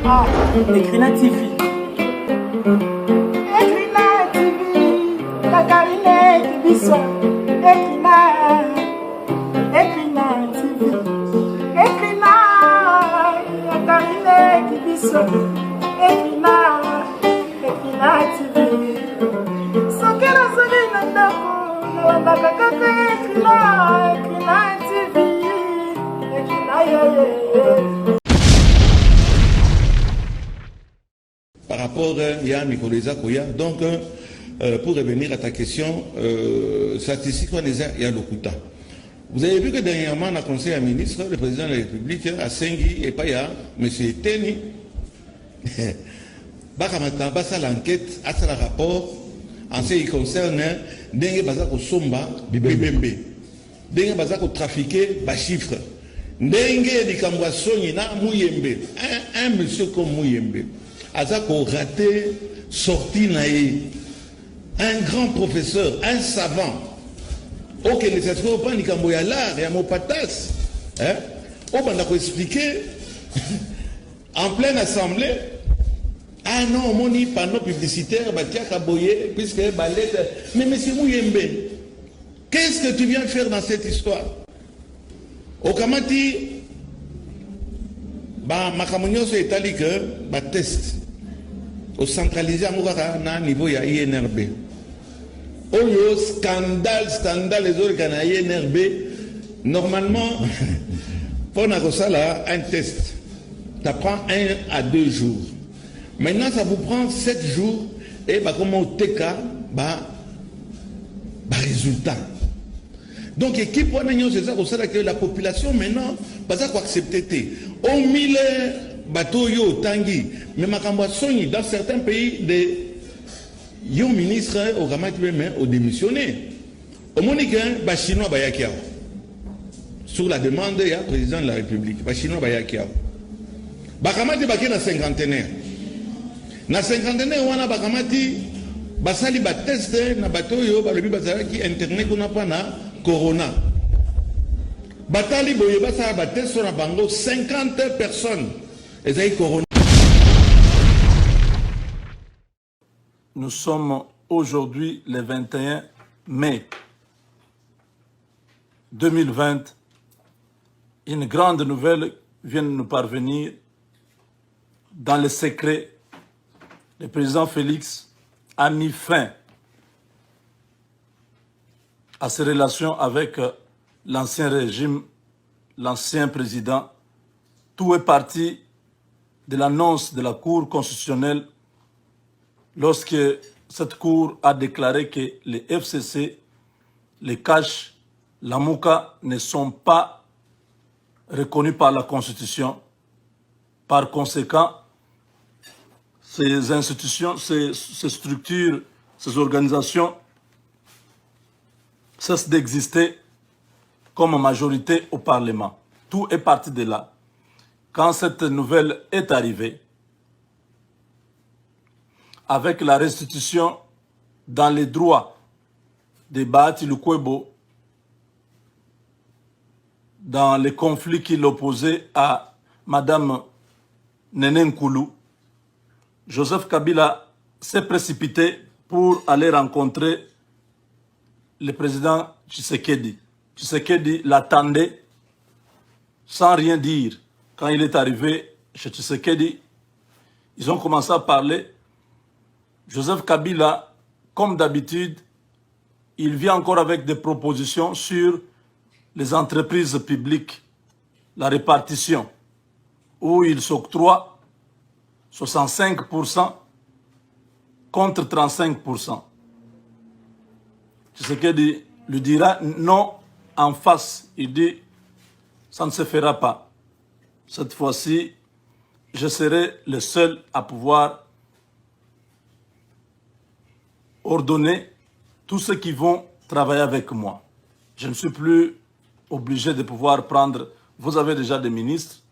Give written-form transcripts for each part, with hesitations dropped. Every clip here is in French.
Ah, Ekrina TV. Ekrina TV. Kakarine Kibiso. Ekrina TV. Ekrina Kakarine Kibiso. Ekrina TV. Sokera soli nandako. Nawandaka kaka Ekrina TV. Par rapport à Nicolesa Koya, donc pour revenir à ta question, statistique, il y a l'Okuta. Vous avez vu que dernièrement, on a conseillé à ministre, le président de la République, à Sengi et Paya, M. Teni, Bakamata, l'enquête, à ce rapport, en ce qui concerne Dengue Bazako Somba, Bibembe, Dengue Bazako trafiqué, chiffre. Dengue di Kambwasoni na Mouyembe, un monsieur comme Mouyembe, Azako raté, sorti naïe, un grand professeur, un savant, ok, ne s'est pas ni Kamboyala, et à Mopatas, on va expliquer en pleine assemblée. Ah non, mon panneau publicitaire, Batia Kaboye, puisque Balette, mais monsieur Mouyembe, qu'est-ce que tu viens faire dans cette histoire? Au Kamati, Makamonioso est allé que test au centralisé à niveau ya INRB. Oyo scandale les autres canaux INRB. Normalement, pour un test, ça prend 1 à 2 jours. Maintenant, ça vous prend 7 jours et comme au TK, résultat. Donc, équipe, c'est ça que la population maintenant, pas ça quoi accepter. Au mille bateaux yo tangi, mais dans certains pays, des yo ministres au Ramati même au démissionné. Au Monique, Chinois Bayakiao. Sur la demande du président de la République, Chinois Bayakiao. Bakamati Baki na cinquantenaire. Na cinquantenaire, on a Bakamati, Basali Bateste, na bateau yo, Balobi Bazaraki, internet qu'on n'a pas na. Corona. Batali Boyeba ça a battu sur la bango 50 personnes. Et ça y Corona. Nous sommes aujourd'hui le 21 mai 2020. Une grande nouvelle vient de nous parvenir. Dans le secret, le président Félix a mis fin à ses relations avec l'ancien régime, l'ancien président. Tout est parti de l'annonce de la Cour constitutionnelle lorsque cette Cour a déclaré que les FCC, les CACH, la MOUCA ne sont pas reconnus par la Constitution. Par conséquent, ces institutions, ces structures, ces organisations cesse d'exister comme majorité au Parlement. Tout est parti de là. Quand cette nouvelle est arrivée, avec la restitution dans les droits de Bahati Lukwebo, dans les conflits qui l'opposaient à Madame Nene Nkoulou, Joseph Kabila s'est précipité pour aller rencontrer le président Tshisekedi. Tshisekedi l'attendait sans rien dire. Quand il est arrivé chez Tshisekedi, ils ont commencé à parler. Joseph Kabila, comme d'habitude, il vient encore avec des propositions sur les entreprises publiques, la répartition, où il s'octroie 65% contre 35%. Tshisekedi lui dira non en face. Il dit, ça ne se fera pas. Cette fois-ci, je serai le seul à pouvoir ordonner tous ceux qui vont travailler avec moi. Je ne suis plus obligé de pouvoir prendre... Vous avez déjà des ministres.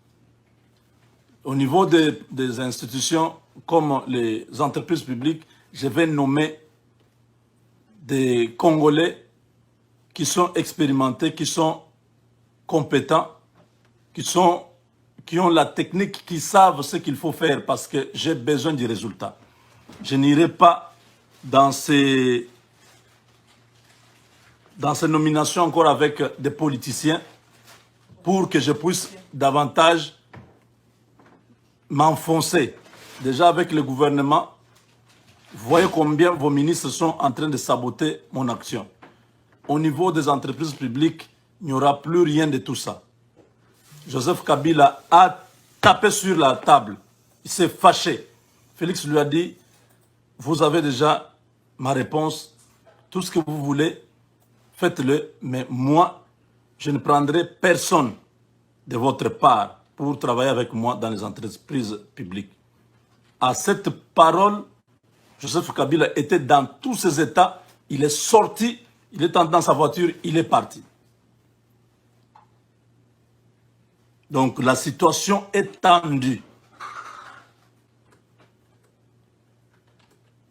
Au niveau des institutions, comme les entreprises publiques, je vais nommer des Congolais qui sont expérimentés, qui sont compétents, qui qui ont la technique, qui savent ce qu'il faut faire parce que j'ai besoin du résultat. Je n'irai pas dans ces nominations encore avec des politiciens pour que je puisse davantage m'enfoncer. Déjà avec le gouvernement, vous voyez combien vos ministres sont en train de saboter mon action. Au niveau des entreprises publiques, il n'y aura plus rien de tout ça. Joseph Kabila a tapé sur la table. Il s'est fâché. Félix lui a dit, vous avez déjà ma réponse. Tout ce que vous voulez, faites-le. Mais moi, je ne prendrai personne de votre part pour travailler avec moi dans les entreprises publiques. À cette parole, Joseph Kabila était dans tous ses états. Il est sorti, il est dans sa voiture, il est parti. Donc la situation est tendue.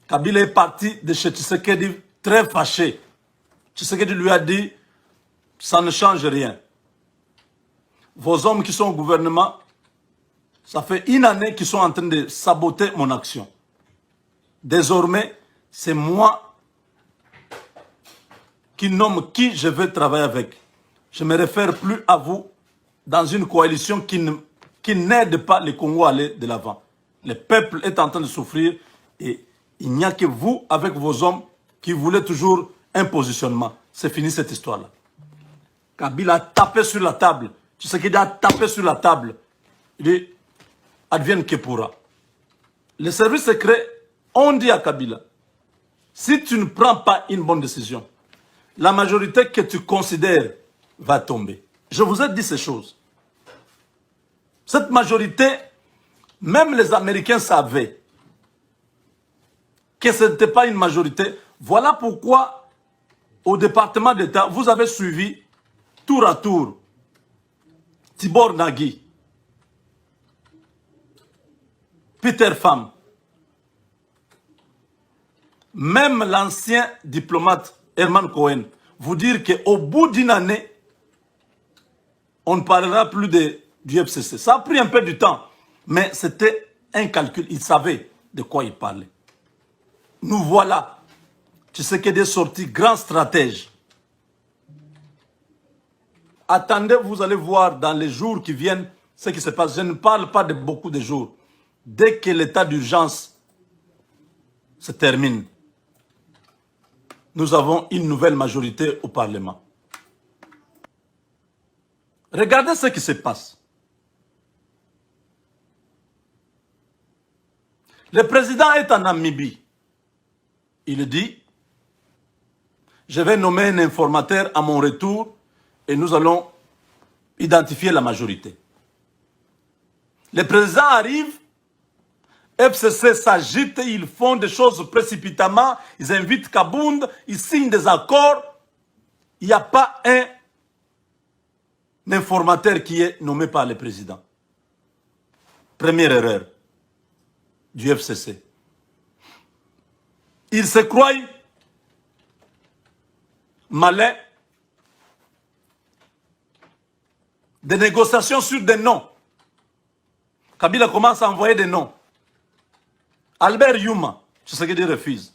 Kabila est parti de chez Tshisekedi très fâché. Tshisekedi lui a dit, ça ne change rien. Vos hommes qui sont au gouvernement, ça fait une année qu'ils sont en train de saboter mon action. Désormais, c'est moi qui nomme qui je veux travailler avec. Je ne me réfère plus à vous dans une coalition qui n'aide pas les Congos à aller de l'avant. Le peuple est en train de souffrir et il n'y a que vous, avec vos hommes, qui voulez toujours un positionnement. C'est fini cette histoire-là. Kabila a tapé sur la table. Tu sais qu'il a tapé sur la table. Il dit, advienne que pourra. Les services secrets ont dit à Kabila, si tu ne prends pas une bonne décision, la majorité que tu considères va tomber. Je vous ai dit ces choses. Cette majorité, même les Américains savaient que ce n'était pas une majorité. Voilà pourquoi, au département d'État, vous avez suivi tour à tour Tibor Nagui, Peter Pham, même l'ancien diplomate Herman Cohen, vous dire qu'au bout d'une année, on ne parlera plus du FCC. Ça a pris un peu du temps, mais c'était un calcul. Ils savaient de quoi ils parlaient. Nous voilà. Tu sais qu'il y a des sorties grands stratèges. Attendez, vous allez voir dans les jours qui viennent ce qui se passe. Je ne parle pas de beaucoup de jours. Dès que l'état d'urgence se termine, nous avons une nouvelle majorité au Parlement. Regardez ce qui se passe. Le président est en Namibie. Il dit, je vais nommer un informateur à mon retour et nous allons identifier la majorité. Le président arrive, FCC s'agite, ils font des choses précipitamment, ils invitent Kabound, ils signent des accords. Il n'y a pas un informateur qui est nommé par le président. Première erreur du FCC. Ils se croient malins. Des négociations sur des noms. Kabila commence à envoyer des noms. Albert Yuma, c'est ce qu'il refuse.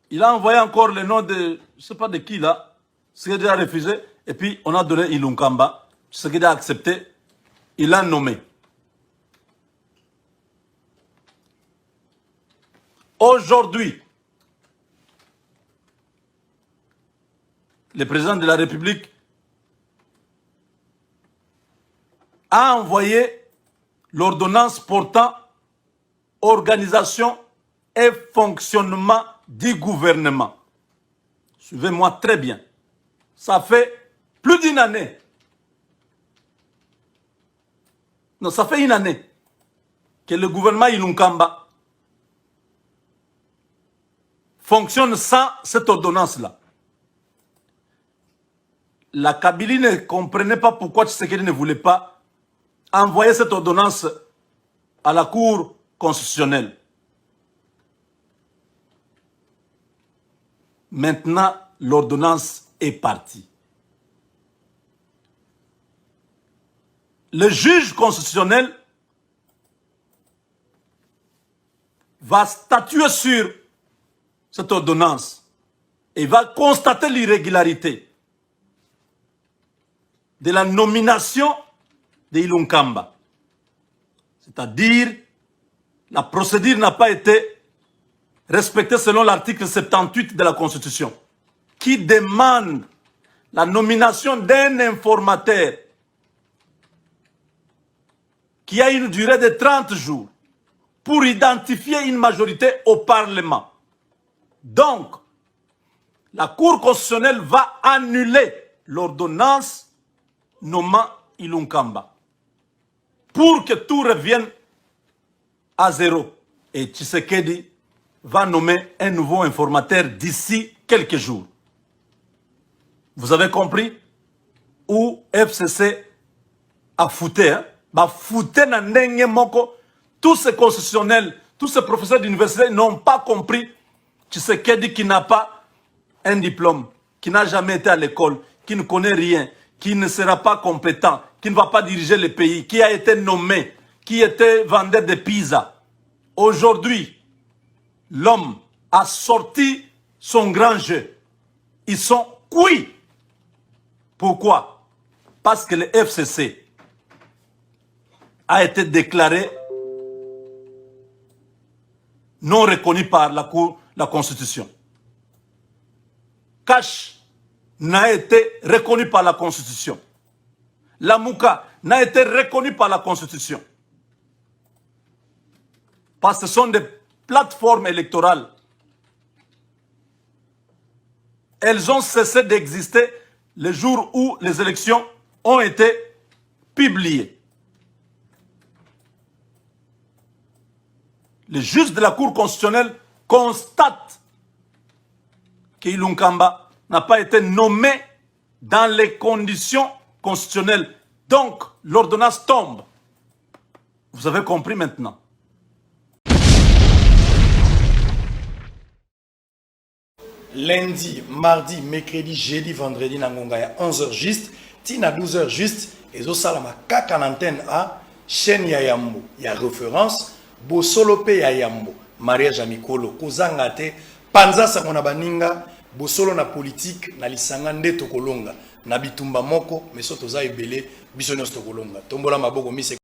Il a envoyé encore le nom de, je ne sais pas de qui là, ce qu'il a refusé. Et puis on a donné Ilunkamba, ce qu'il a accepté. Il l'a nommé. Aujourd'hui, le président de la République a envoyé l'ordonnance portant organisation et fonctionnement du gouvernement. Suivez-moi très bien. Ça fait plus d'une année. Non, ça fait une année que le gouvernement Ilunkamba fonctionne sans cette ordonnance-là. La Kabylie ne comprenait pas pourquoi Tshisekedi ne voulait pas envoyer cette ordonnance à la Cour constitutionnelle. Maintenant, l'ordonnance est partie. le juge constitutionnel va statuer sur cette ordonnance et va constater l'irrégularité de la nomination de Ilunkamba. C'est-à-dire, la procédure n'a pas été respectée selon l'article 78 de la Constitution, qui demande la nomination d'un informateur qui a une durée de 30 jours pour identifier une majorité au Parlement. Donc, la Cour constitutionnelle va annuler l'ordonnance nommant Ilunkamba pour que tout revienne à zéro. Et Tshisekedi va nommer un nouveau informateur d'ici quelques jours. Vous avez compris? Où FCC a fouté, hein? Bah fouté na ndenge moko. Tous ces constitutionnels, tous ces professeurs d'université n'ont pas compris Tshisekedi qui n'a pas un diplôme, qui n'a jamais été à l'école, qui ne connaît rien, qui ne sera pas compétent, qui ne va pas diriger le pays, qui a été nommé, qui était vendeur de pizza. Aujourd'hui, l'homme a sorti son grand jeu. Ils sont cuits. Pourquoi? Parce que le FCC a été déclaré non reconnu par la Cour, la Constitution. Cash n'a été reconnu par la Constitution. La Mouka n'a été reconnu par la Constitution. Parce que ce sont des plateformes électorales. Elles ont cessé d'exister le jour où les élections ont été publiées. Le juge de la Cour constitutionnelle constate que Ilunkamba n'a pas été nommé dans les conditions constitutionnelles. Donc, l'ordonnance tombe. Vous avez compris maintenant. Lundi, mardi, mercredi, jeudi, vendredi, nangonga ya 11h juste, tina 12h juste, et zo salama kaka antenne a chaîne ya Yambo, ya référence, bosolo pe ya Yambo, mariage amikolo, kozanga te, panza sa mona baninga, bosolo na politique, na lisanga nde tokolonga, na bitumba moko, meso toza ebele, biso nyos tokolonga. Tombola maboko mise